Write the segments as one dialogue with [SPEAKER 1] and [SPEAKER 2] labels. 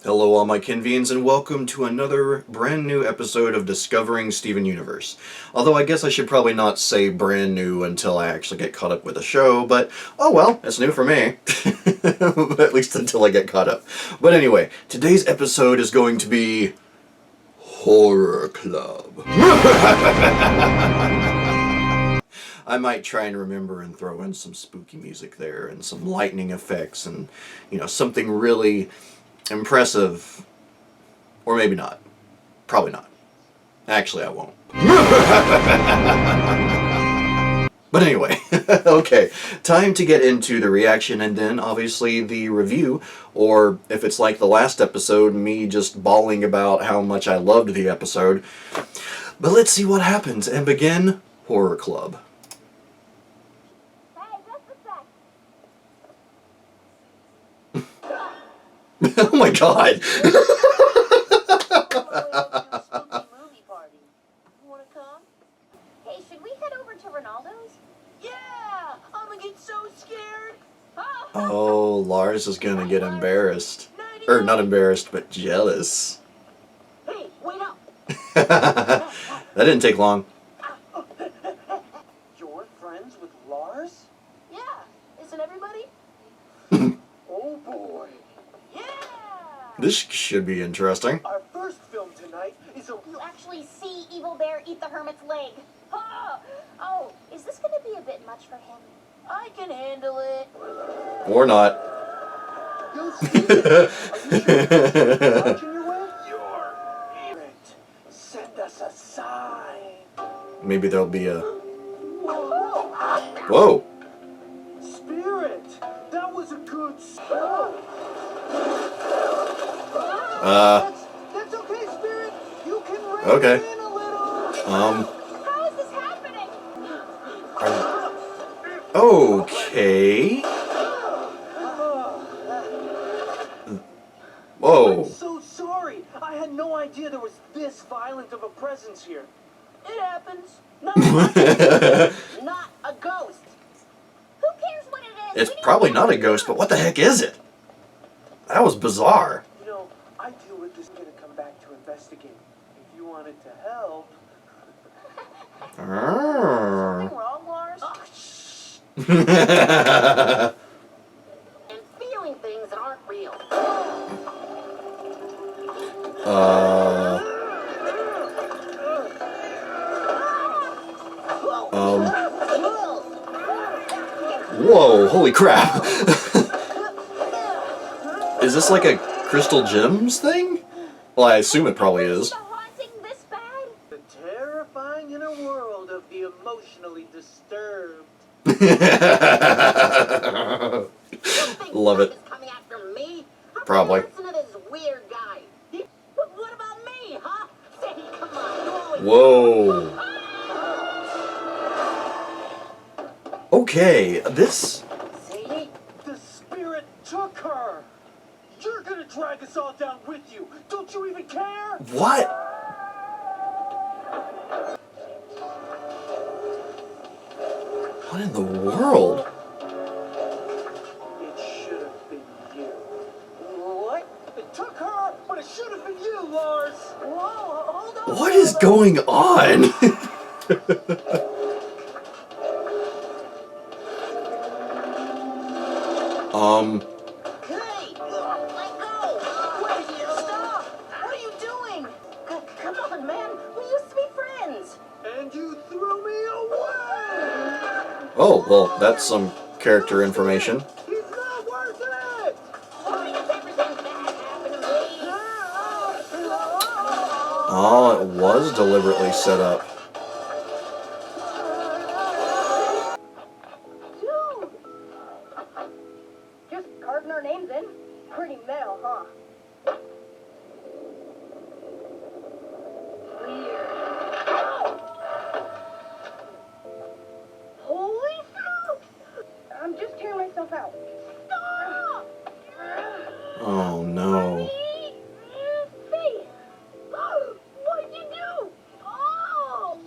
[SPEAKER 1] Hello all my Kenvians and welcome to another brand new episode of Discovering Steven Universe. Although I guess I should probably not say brand new until I actually get caught up with the show, but oh well, it's new for me. At least until I get caught up. But anyway, today's episode is going to be Horror Club. I might try and remember and throw in some spooky music there and some lightning effects and, something really impressive. Or maybe not. Probably not. Actually, I won't. But anyway, okay, time to get into the reaction and then obviously the review, or if it's like the last episode, me just bawling about how much I loved the episode. But let's see what happens and begin Horror Club. Oh my god!
[SPEAKER 2] Movie party. You wanna come? Hey, should we head over to Ronaldo's? Yeah! I'm gonna get so scared!
[SPEAKER 1] Oh, Lars is gonna get embarrassed. Or not embarrassed, but jealous.
[SPEAKER 2] Hey, wait up!
[SPEAKER 1] That didn't take long.
[SPEAKER 3] You're friends with Lars?
[SPEAKER 2] Yeah, isn't everybody?
[SPEAKER 3] Oh boy.
[SPEAKER 2] Yeah!
[SPEAKER 1] This should be interesting.
[SPEAKER 3] Our first film tonight is a...
[SPEAKER 2] You actually see Evil Bear eat the hermit's leg. Oh, is this gonna be a bit much for him? I can handle it.
[SPEAKER 1] Or not.
[SPEAKER 3] Yo, Steve, are you sure watching your way? You're it. Send us a sign.
[SPEAKER 1] Maybe there'll be a...
[SPEAKER 3] Whoa.
[SPEAKER 1] Whoa!
[SPEAKER 3] Spirit, that was a good spell. That's okay, Spirit. You can rein
[SPEAKER 1] Okay.
[SPEAKER 3] in a little.
[SPEAKER 2] How is this happening?
[SPEAKER 1] Okay. Whoa.
[SPEAKER 3] I'm so sorry. I had no idea there was this violent of a presence here. It happens.
[SPEAKER 2] Not a ghost. Who cares what it is?
[SPEAKER 1] It's probably not a ghost, but what the heck is it? That was bizarre.
[SPEAKER 3] You know, I deal with this. I'm gonna come back to investigate. If you wanted to help.
[SPEAKER 2] Something wrong, Lars? Oh, shh. And feeling things that aren't real.
[SPEAKER 1] Whoa, holy crap. Is this like a Crystal Gems thing? Well, I assume it probably is.
[SPEAKER 2] The haunting this bad?
[SPEAKER 3] The terrifying inner world of the emotionally disturbed.
[SPEAKER 1] Love it.
[SPEAKER 2] Is coming after me? How
[SPEAKER 1] Probably.
[SPEAKER 2] can you listen to this weird guy? But what about me, huh? Sadie, come on.
[SPEAKER 1] Whoa. Okay, this...
[SPEAKER 2] Sadie?
[SPEAKER 3] The spirit took her. You're gonna drag us all down with you. Don't you even care?
[SPEAKER 1] What? What in the world?
[SPEAKER 3] It should have been you.
[SPEAKER 2] What?
[SPEAKER 3] It took her, but it should have been you, Lars.
[SPEAKER 2] Whoa, hold on.
[SPEAKER 1] What is going on?
[SPEAKER 2] Hey! Let go! Wait, stop! What are you doing? Come on, man. We used to be friends.
[SPEAKER 3] And you threw me away.
[SPEAKER 1] Oh, well, that's some character information.
[SPEAKER 3] He's not worth it.
[SPEAKER 2] Why does everything bad happen to me?
[SPEAKER 1] Oh, it was deliberately set up.
[SPEAKER 2] Dude! Just carving our names in? Pretty metal, huh? Weird. Holy smokes! I'm just tearing myself out. Stop!
[SPEAKER 1] Oh, no.
[SPEAKER 2] Faith! What'd you do? Oh!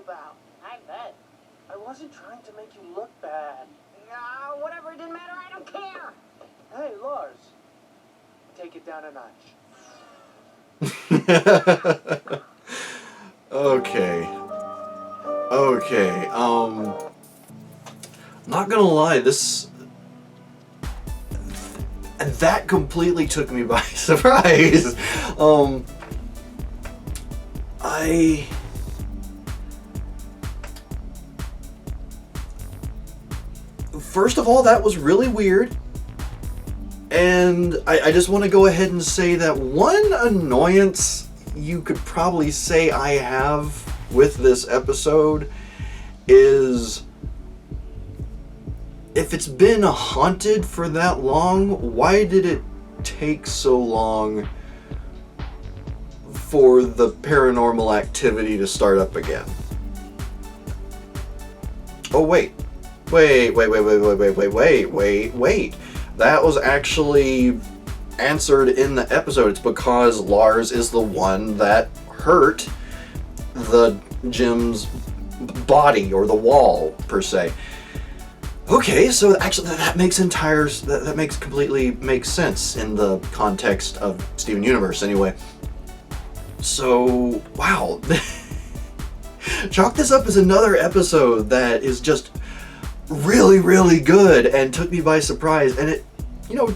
[SPEAKER 3] about.
[SPEAKER 2] I bet.
[SPEAKER 3] I wasn't trying to make you look bad.
[SPEAKER 2] Nah, whatever, it didn't matter, I don't care.
[SPEAKER 3] Hey, Lars. Take it down a notch.
[SPEAKER 1] Okay. Okay, not gonna lie, and that completely took me by surprise. First of all, that was really weird. And I just want to go ahead and say that one annoyance you could probably say I have with this episode is, if it's been haunted for that long, why did it take so long for the paranormal activity to start up again? Oh, wait. Wait. That was actually answered in the episode. It's because Lars is the one that hurt the gym's body, or the wall, per se. Okay, so actually that makes completely makes sense in the context of Steven Universe anyway. So, wow. Chalk this up as another episode that is just really, really good and took me by surprise. And it,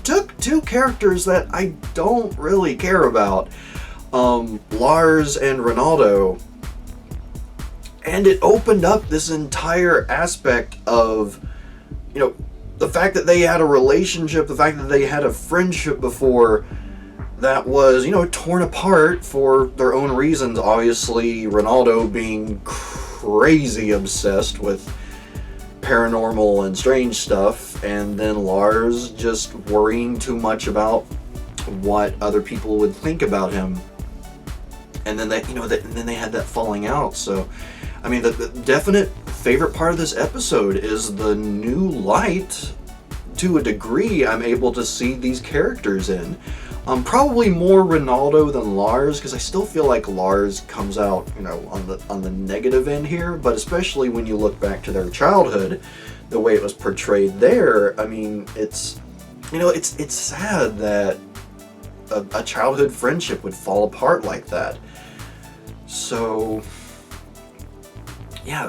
[SPEAKER 1] took two characters that I don't really care about, Lars and Ronaldo, and it opened up this entire aspect of, the fact that they had a relationship, the fact that they had a friendship before that was, torn apart for their own reasons. Obviously, Ronaldo being crazy obsessed with paranormal and strange stuff, and then Lars just worrying too much about what other people would think about him. And then they had that falling out. So, I mean, the definite favorite part of this episode is the new light, to a degree, I'm able to see these characters in. Probably more Ronaldo than Lars, because I still feel like Lars comes out, on the negative end here. But especially when you look back to their childhood, the way it was portrayed there, I mean, it's sad that a childhood friendship would fall apart like that. So, yeah,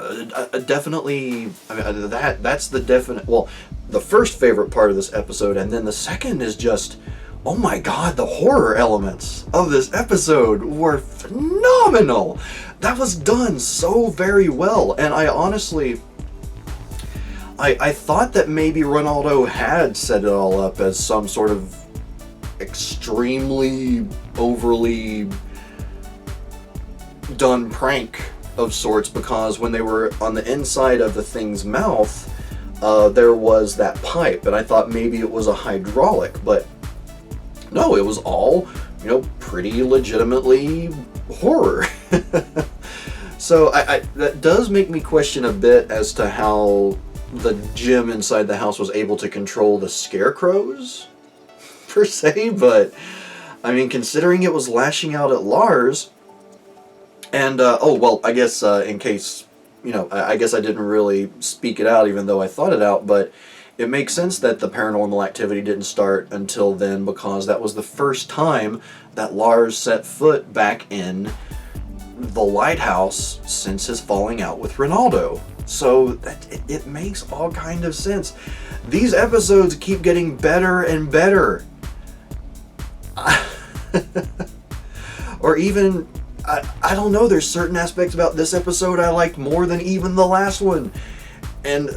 [SPEAKER 1] definitely. I mean, that's the definite. Well, the first favorite part of this episode, and then the second is just, oh my god, the horror elements of this episode were phenomenal. That was done so very well, and I honestly, I thought that maybe Ronaldo had set it all up as some sort of extremely overly done prank of sorts, because when they were on the inside of the thing's mouth, there was that pipe, and I thought maybe it was a hydraulic, but no, it was all, pretty legitimately horror. So that does make me question a bit as to how the gym inside the house was able to control the scarecrows, per se, but I mean, considering it was lashing out at Lars, and, I guess, in case, I guess I didn't really speak it out, even though I thought it out, but it makes sense that the paranormal activity didn't start until then, because that was the first time that Lars set foot back in the lighthouse since his falling out with Ronaldo. So it makes all kind of sense. These episodes keep getting better and better. Or even, I don't know, there's certain aspects about this episode I liked more than even the last one. And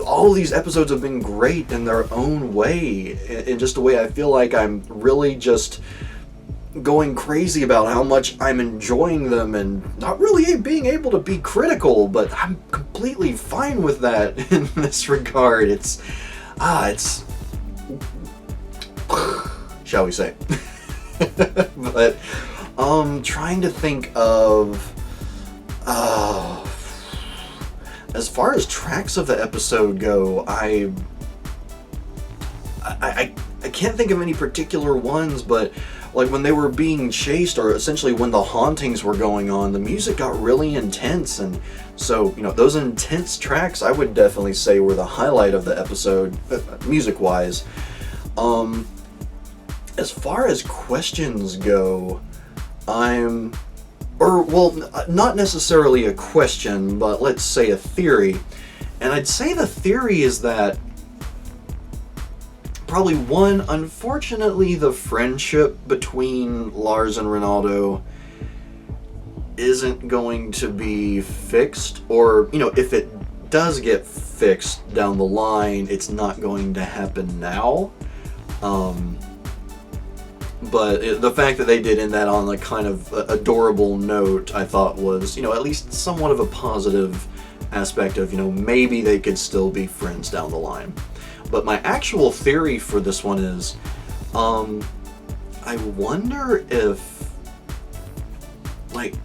[SPEAKER 1] all of these episodes have been great in their own way, in just a way I feel like I'm really just going crazy about how much I'm enjoying them and not really being able to be critical, but I'm completely fine with that in this regard. It's shall we say. But trying to think of as far as tracks of the episode go, I can't think of any particular ones, but like when they were being chased, or essentially when the hauntings were going on, the music got really intense. And so, you know, those intense tracks I would definitely say were the highlight of the episode, music wise. As far as questions go, not necessarily a question, but let's say a theory. And I'd say the theory is that probably one, unfortunately, the friendship between Lars and Ronaldo isn't going to be fixed, or, you know, if it does get fixed down the line, it's not going to happen now. But the fact that they did end that on a kind of adorable note, I thought was, you know, at least somewhat of a positive aspect of, you know, maybe they could still be friends down the line. But my actual theory for this one is, I wonder if, like,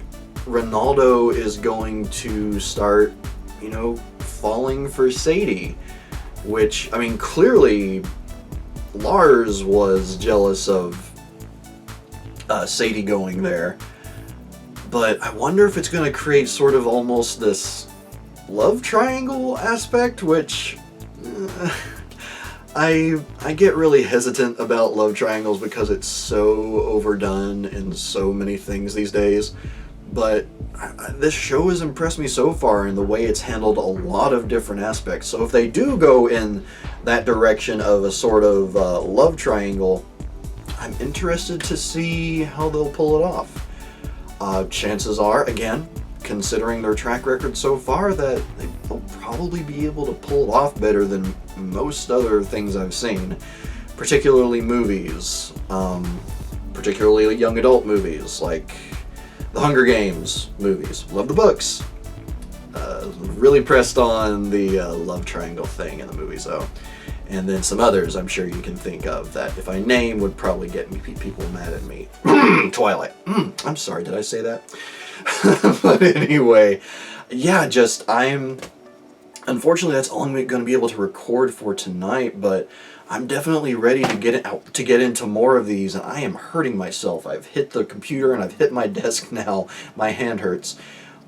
[SPEAKER 1] Ronaldo is going to start, you know, falling for Sadie. Which, I mean, clearly Lars was jealous of Sadie going there, but I wonder if it's going to create sort of almost this love triangle aspect, which I get really hesitant about love triangles because it's so overdone in so many things these days. But this show has impressed me so far in the way it's handled a lot of different aspects. So if they do go in that direction of a sort of love triangle, I'm interested to see how they'll pull it off. Chances are, again, considering their track record so far, that they'll probably be able to pull it off better than most other things I've seen, particularly movies, particularly young adult movies like the Hunger Games movies. Love the books. Really pressed on the love triangle thing in the movies, though. And then some others I'm sure you can think of that if I name would probably get people mad at me. Twilight. I'm sorry, did I say that? But anyway, yeah, unfortunately that's all I'm going to be able to record for tonight, but I'm definitely ready to get into more of these, and I am hurting myself. I've hit the computer and I've hit my desk now. My hand hurts.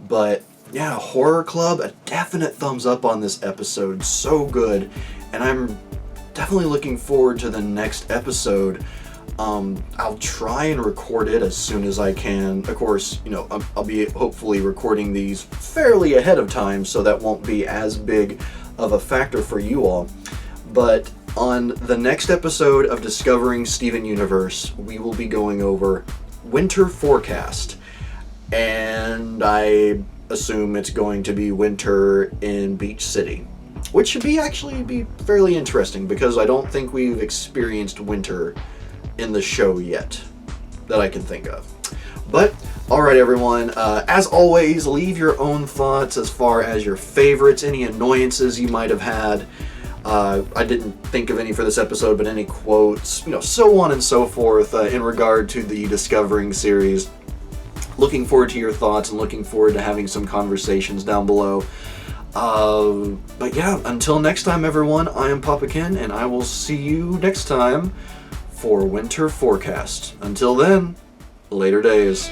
[SPEAKER 1] But yeah, Horror Club, a definite thumbs up on this episode. So good. And I'm definitely looking forward to the next episode. I'll try and record it as soon as I can. Of course, you know, I'll be hopefully recording these fairly ahead of time, so that won't be as big of a factor for you all. But on the next episode of Discovering Steven Universe, we will be going over winter forecast. And I assume it's going to be winter in Beach City, which should actually be fairly interesting because I don't think we've experienced winter in the show yet that I can think of. But alright everyone, as always, leave your own thoughts as far as your favorites, any annoyances you might have had. I didn't think of any for this episode, but any quotes, you know, so on and so forth in regard to the Discovering series. Looking forward to your thoughts and looking forward to having some conversations down below. But yeah, until next time everyone, I am PapaKenn, and I will see you next time for Winter Forecast. Until then, later days.